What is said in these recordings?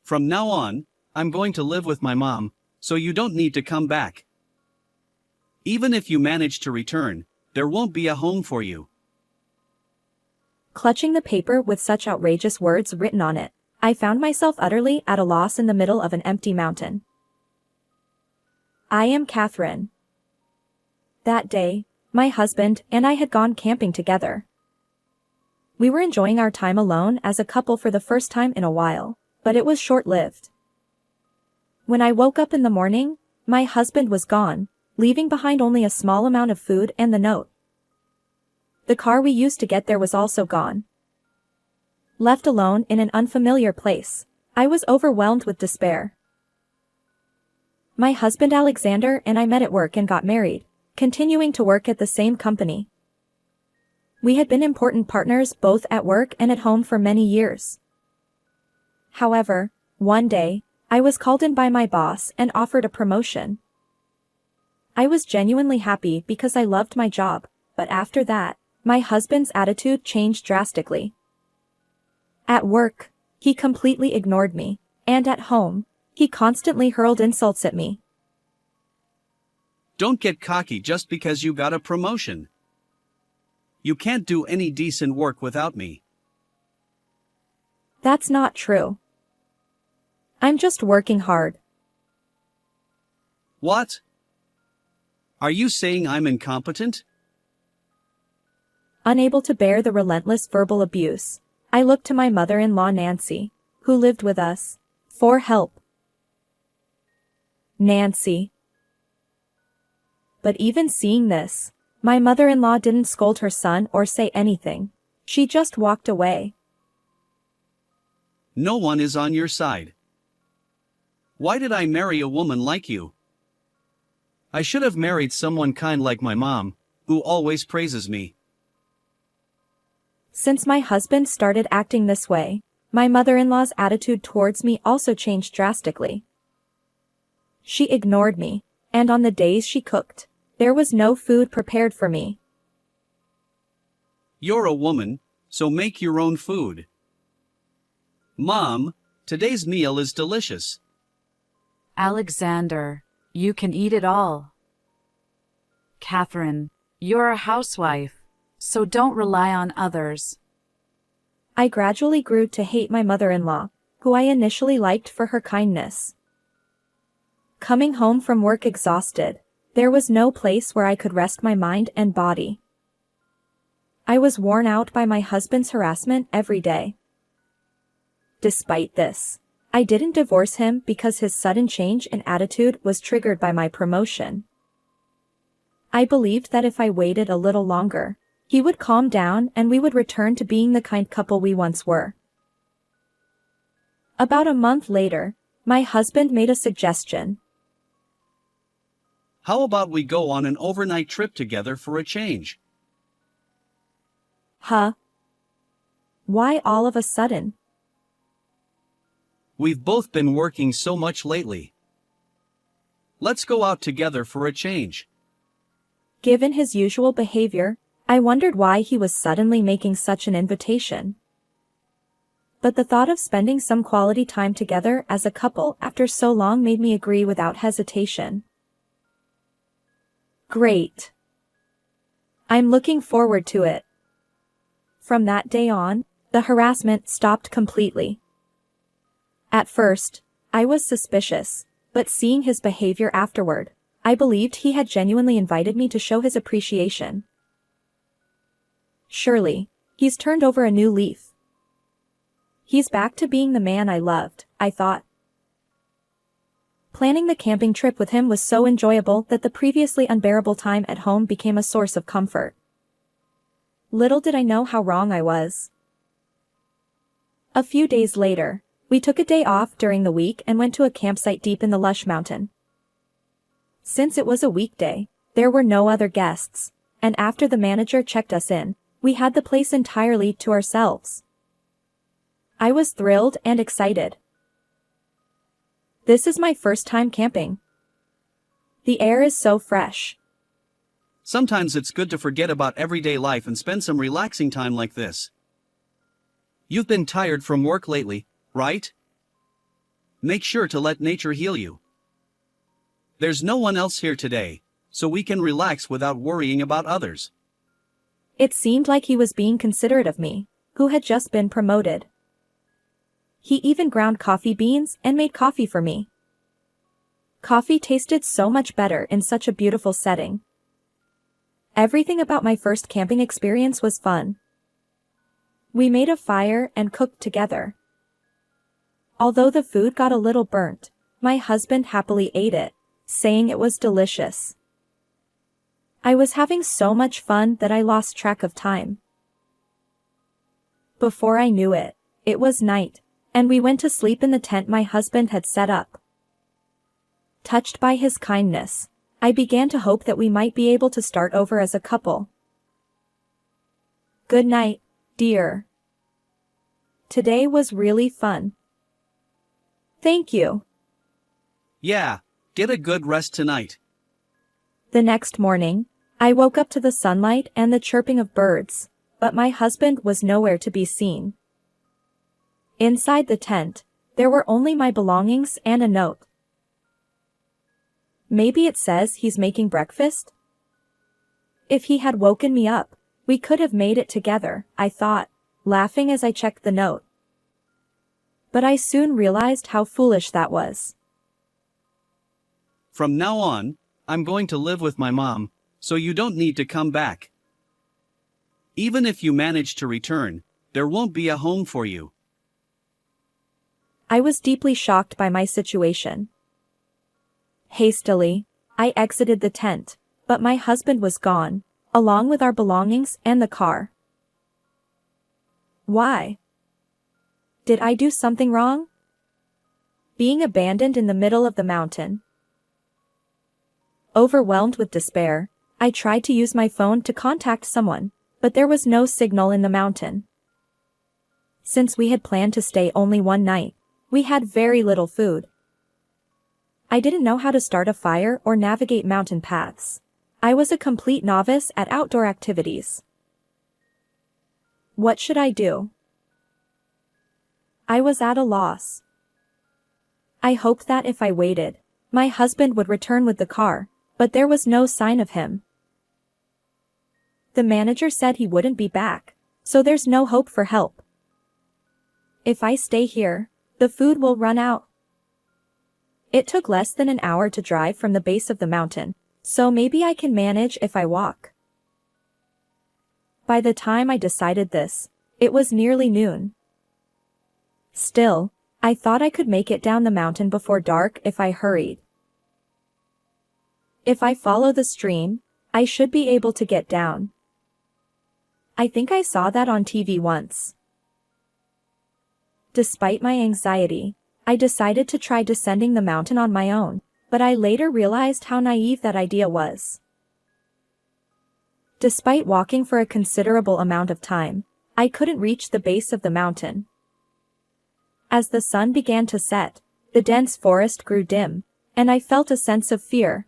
From now on, I'm going to live with my mom, so you don't need to come back. Even if you manage to return, there won't be a home for you. Clutching the paper with such outrageous words written on it, I found myself utterly at a loss in the middle of an empty mountain. I am Catherine. That day, my husband and I had gone camping together. We were enjoying our time alone as a couple for the first time in a while, but it was short-lived. When I woke up in the morning, my husband was gone, leaving behind only a small amount of food and the note. The car we used to get there was also gone. Left alone in an unfamiliar place, I was overwhelmed with despair. My husband Alexander and I met at work and got married, continuing to work at the same company. We had been important partners both at work and at home for many years. However, one day, I was called in by my boss and offered a promotion. I was genuinely happy because I loved my job, but after that, my husband's attitude changed drastically. At work, he completely ignored me, and at home, he constantly hurled insults at me. Don't get cocky just because you got a promotion. You can't do any decent work without me. That's not true. I'm just working hard. What? Are you saying I'm incompetent? Unable to bear the relentless verbal abuse, I looked to my mother-in-law Nancy, who lived with us, for help. Nancy. But even seeing this, my mother-in-law didn't scold her son or say anything. She just walked away. No one is on your side. Why did I marry a woman like you? I should have married someone kind like my mom, who always praises me. Since my husband started acting this way, my mother-in-law's attitude towards me also changed drastically. She ignored me, and on the days she cooked, there was no food prepared for me. You're a woman, so make your own food. Mom, today's meal is delicious. Alexander, you can eat it all. Catherine, you're a housewife, so don't rely on others. I gradually grew to hate my mother-in-law, who I initially liked for her kindness. Coming home from work exhausted, there was no place where I could rest my mind and body. I was worn out by my husband's harassment every day. Despite this, I didn't divorce him because his sudden change in attitude was triggered by my promotion. I believed that if I waited a little longer, he would calm down and we would return to being the kind couple we once were. About a month later, my husband made a suggestion. How about we go on an overnight trip together for a change? Huh? Why all of a sudden? We've both been working so much lately. Let's go out together for a change. Given his usual behavior, I wondered why he was suddenly making such an invitation. But the thought of spending some quality time together as a couple after so long made me agree without hesitation. Great. I'm looking forward to it. From that day on, the harassment stopped completely. At first, I was suspicious, but seeing his behavior afterward, I believed he had genuinely invited me to show his appreciation. Surely, he's turned over a new leaf. He's back to being the man I loved, I thought. Planning the camping trip with him was so enjoyable that the previously unbearable time at home became a source of comfort. Little did I know how wrong I was. A few days later, we took a day off during the week and went to a campsite deep in the lush mountain. Since it was a weekday, there were no other guests, and after the manager checked us in, we had the place entirely to ourselves. I was thrilled and excited. This is my first time camping. The air is so fresh. Sometimes it's good to forget about everyday life and spend some relaxing time like this. You've been tired from work lately, right? make sure to let nature heal you. There's no one else here today, so we can relax without worrying about others. It seemed like he was being considerate of me, who had just been promoted. He even ground coffee beans and made coffee for me. Coffee tasted so much better in such a beautiful setting. Everything about my first camping experience was fun. We made a fire and cooked together. Although the food got a little burnt, my husband happily ate it, saying it was delicious. I was having so much fun that I lost track of time. Before I knew it, it was night, and we went to sleep in the tent my husband had set up. Touched by his kindness, I began to hope that we might be able to start over as a couple. Good night, dear. Today was really fun. Thank you. Yeah, get a good rest tonight. The next morning, I woke up to the sunlight and the chirping of birds, but my husband was nowhere to be seen. Inside the tent, there were only my belongings and a note. Maybe it says he's making breakfast? If he had woken me up, we could have made it together, I thought, laughing as I checked the note. But I soon realized how foolish that was. From now on, I'm going to live with my mom, so you don't need to come back. Even if you manage to return, there won't be a home for you. I was deeply shocked by my situation. Hastily, I exited the tent, but my husband was gone, along with our belongings and the car. Why? Did I do something wrong? Being abandoned in the middle of the mountain. Overwhelmed with despair, I tried to use my phone to contact someone, but there was no signal in the mountain. Since we had planned to stay only one night, we had very little food. I didn't know how to start a fire or navigate mountain paths. I was a complete novice at outdoor activities. What should I do? I was at a loss. I hoped that if I waited, my husband would return with the car, but there was no sign of him. The manager said he wouldn't be back, so there's no hope for help. If I stay here, the food will run out. It took less than an hour to drive from the base of the mountain, so maybe I can manage if I walk. By the time I decided this, it was nearly noon. Still, I thought I could make it down the mountain before dark if I hurried. If I follow the stream, I should be able to get down. I think I saw that on TV once. Despite my anxiety, I decided to try descending the mountain on my own, but I later realized how naive that idea was. Despite walking for a considerable amount of time, I couldn't reach the base of the mountain. As the sun began to set, the dense forest grew dim, and I felt a sense of fear.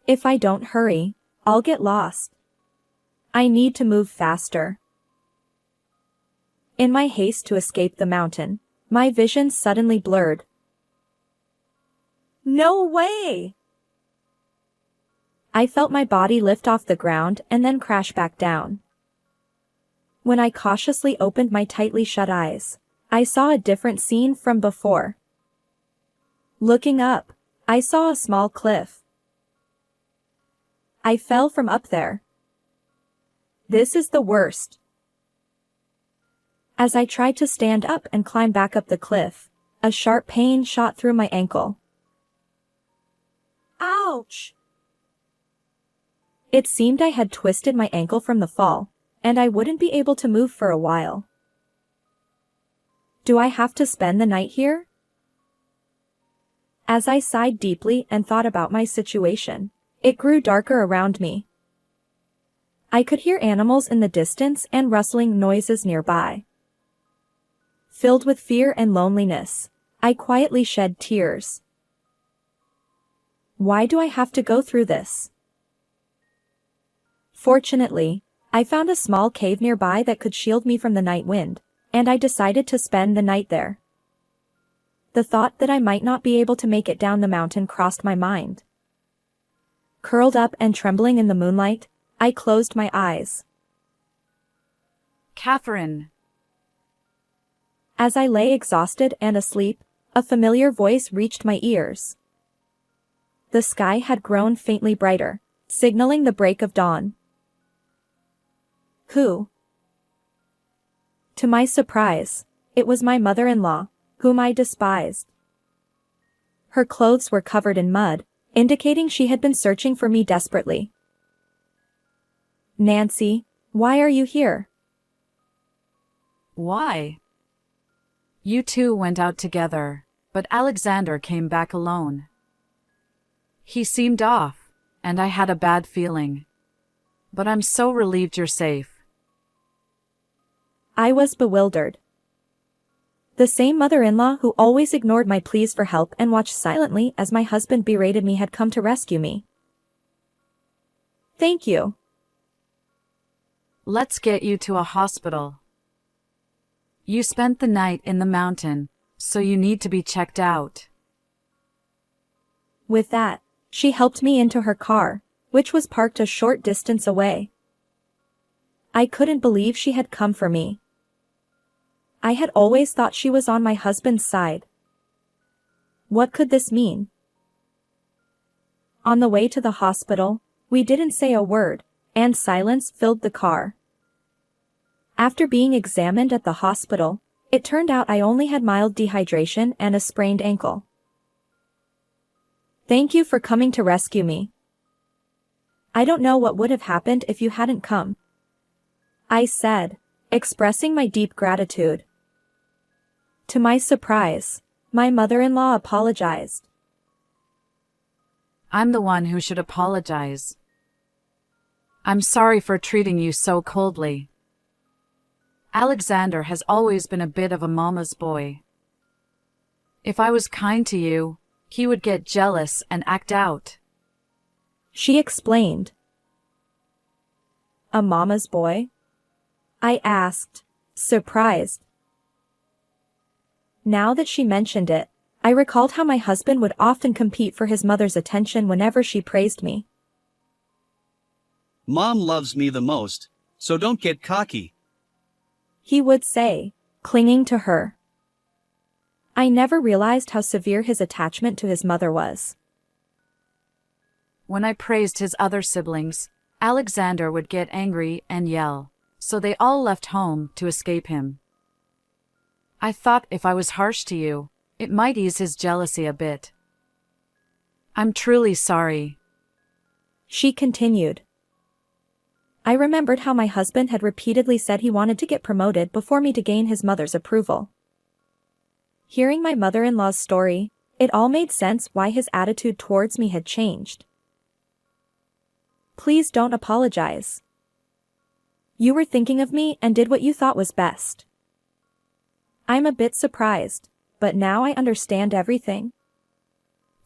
If I don't hurry, I'll get lost. I need to move faster. In my haste to escape the mountain, my vision suddenly blurred. No way! I felt my body lift off the ground and then crash back down. When I cautiously opened my tightly shut eyes, I saw a different scene from before. Looking up, I saw a small cliff. I fell from up there. This is the worst. As I tried to stand up and climb back up the cliff, a sharp pain shot through my ankle. Ouch! It seemed I had twisted my ankle from the fall, and I wouldn't be able to move for a while. Do I have to spend the night here? As I sighed deeply and thought about my situation, it grew darker around me. I could hear animals in the distance and rustling noises nearby. Filled with fear and loneliness, I quietly shed tears. Why do I have to go through this? Fortunately, I found a small cave nearby that could shield me from the night wind, and I decided to spend the night there. The thought that I might not be able to make it down the mountain crossed my mind. Curled up and trembling in the moonlight, I closed my eyes. Catherine. As I lay exhausted and asleep, a familiar voice reached my ears. The sky had grown faintly brighter, signaling the break of dawn. Who? To my surprise, it was my mother-in-law, whom I despised. Her clothes were covered in mud, indicating she had been searching for me desperately. Nancy, why are you here? Why? You two went out together, but Alexander came back alone. He seemed off, and I had a bad feeling. But I'm so relieved you're safe. I was bewildered. The same mother-in-law who always ignored my pleas for help and watched silently as my husband berated me had come to rescue me. Thank you. Let's get you to a hospital. You spent the night in the mountain, so you need to be checked out. With that, she helped me into her car, which was parked a short distance away. I couldn't believe she had come for me. I had always thought she was on my husband's side. What could this mean? On the way to the hospital, we didn't say a word, and silence filled the car. After being examined at the hospital, it turned out I only had mild dehydration and a sprained ankle. Thank you for coming to rescue me. I don't know what would have happened if you hadn't come, I said, expressing my deep gratitude. To my surprise, my mother-in-law apologized. I'm the one who should apologize. I'm sorry for treating you so coldly. Alexander has always been a bit of a mama's boy. If I was kind to you, he would get jealous and act out. She explained. A mama's boy? I asked, surprised. Now that she mentioned it, I recalled how my husband would often compete for his mother's attention whenever she praised me. Mom loves me the most, so don't get cocky, He would say, clinging to her. I never realized how severe his attachment to his mother was. When I praised his other siblings, Alexander would get angry and yell, so they all left home to escape him. I thought if I was harsh to you, it might ease his jealousy a bit. I'm truly sorry. She continued. I remembered how my husband had repeatedly said he wanted to get promoted before me to gain his mother's approval. Hearing my mother-in-law's story, it all made sense why his attitude towards me had changed. Please don't apologize. You were thinking of me and did what you thought was best. I'm a bit surprised, but now I understand everything.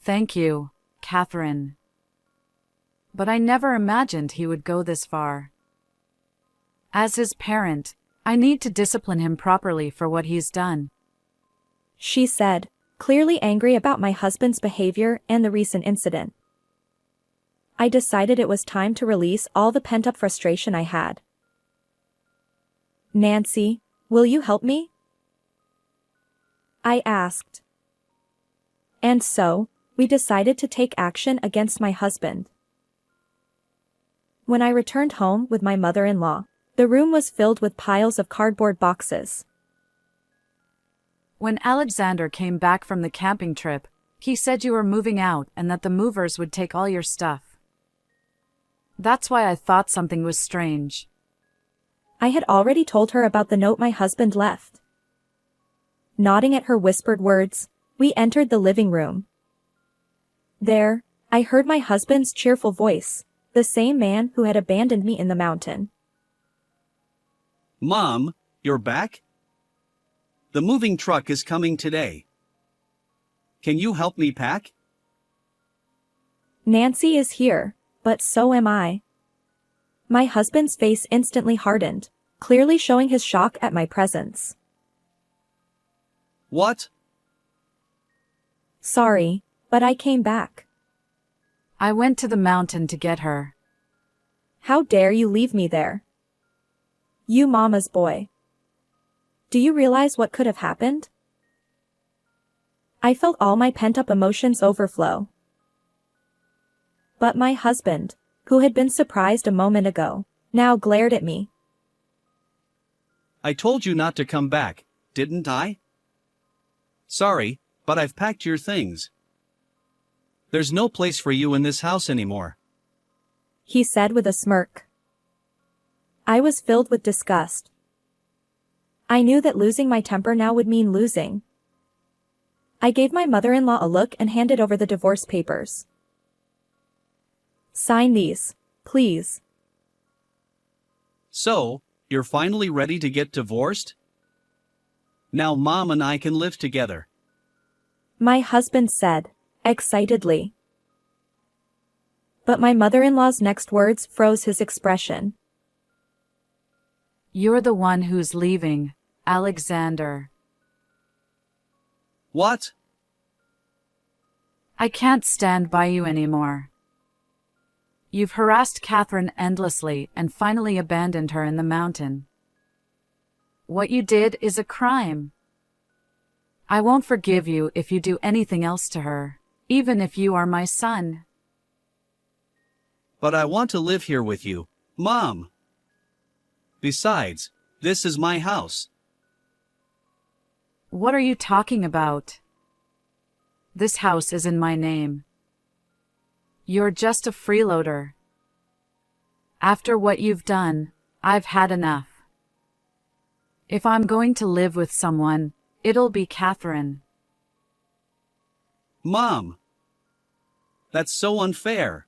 Thank you, Catherine. But I never imagined he would go this far. As his parent, I need to discipline him properly for what he's done. She said, clearly angry about my husband's behavior and the recent incident. I decided it was time to release all the pent-up frustration I had. Nancy, will you help me? I asked. And so, we decided to take action against my husband. When I returned home with my mother-in-law, the room was filled with piles of cardboard boxes. When Alexander came back from the camping trip, he said you were moving out and that the movers would take all your stuff. That's why I thought something was strange. I had already told her about the note my husband left. Nodding at her whispered words, we entered the living room. There, I heard my husband's cheerful voice, the same man who had abandoned me in the mountain. Mom, you're back? The moving truck is coming today. Can you help me pack? Nancy is here, but so am I. My husband's face instantly hardened, clearly showing his shock at my presence. What? Sorry, but I came back. I went to the mountain to get her. How dare you leave me there? You mama's boy. Do you realize what could have happened? I felt all my pent-up emotions overflow. But my husband, who had been surprised a moment ago, now glared at me. I told you not to come back, didn't I? Sorry, but I've packed your things. There's no place for you in this house anymore. He said with a smirk. I was filled with disgust. I knew that losing my temper now would mean losing. I gave my mother-in-law a look and handed over the divorce papers. Sign these, please. So, you're finally ready to get divorced? Now Mom and I can live together. My husband said, excitedly. But my mother-in-law's next words froze his expression. You're the one who's leaving, Alexander. What? I can't stand by you anymore. You've harassed Catherine endlessly and finally abandoned her in the mountain. What you did is a crime. I won't forgive you if you do anything else to her, even if you are my son. But I want to live here with you, Mom. Besides, this is my house. What are you talking about? This house is in my name. You're just a freeloader. After what you've done, I've had enough. If I'm going to live with someone, it'll be Catherine. Mom! That's so unfair.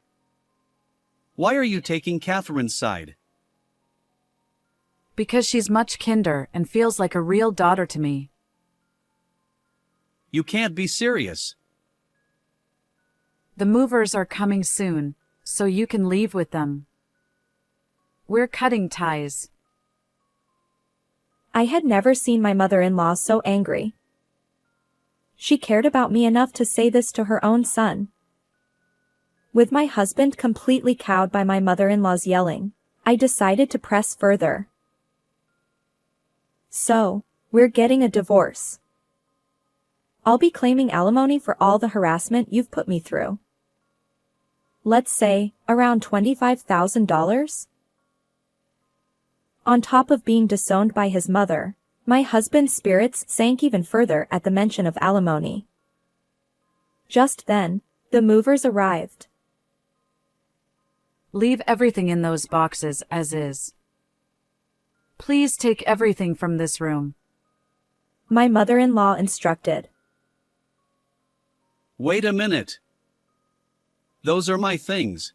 Why are you taking Catherine's side? Because she's much kinder and feels like a real daughter to me. You can't be serious. The movers are coming soon, so you can leave with them. We're cutting ties. I had never seen my mother-in-law so angry. She cared about me enough to say this to her own son. With my husband completely cowed by my mother-in-law's yelling, I decided to press further. So, we're getting a divorce. I'll be claiming alimony for all the harassment you've put me through. Let's say, around $25,000? On top of being disowned by his mother, my husband's spirits sank even further at the mention of alimony. Just then, the movers arrived. Leave everything in those boxes as is. Please take everything from this room. My mother-in-law instructed. Wait a minute. Those are my things.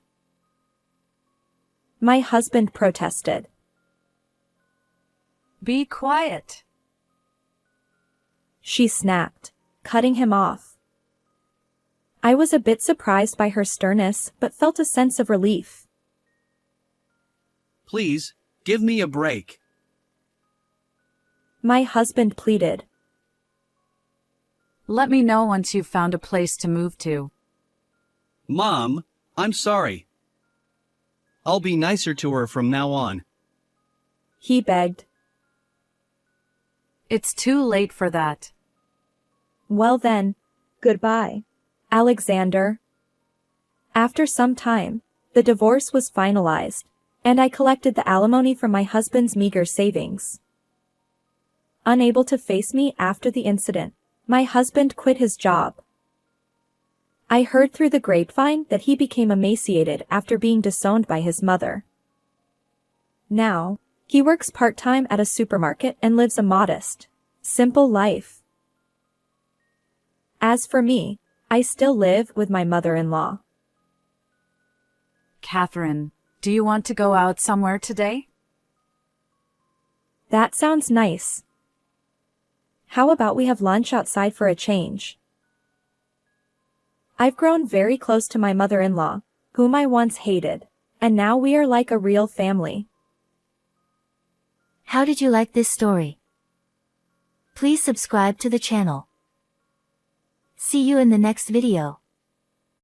My husband protested. Be quiet. She snapped, cutting him off. I was a bit surprised by her sternness but felt a sense of relief. Please, give me a break. My husband pleaded. Let me know once you've found a place to move to. Mom, I'm sorry. I'll be nicer to her from now on. He begged. It's too late for that. Well then, goodbye, Alexander. After some time, the divorce was finalized, and I collected the alimony from my husband's meager savings. Unable to face me after the incident, my husband quit his job. I heard through the grapevine that he became emaciated after being disowned by his mother. Now, he works part-time at a supermarket and lives a modest, simple life. As for me, I still live with my mother-in-law. Catherine, do you want to go out somewhere today? That sounds nice. How about we have lunch outside for a change? I've grown very close to my mother-in-law, whom I once hated, and now we are like a real family. How did you like this story? Please subscribe to the channel. See you in the next video.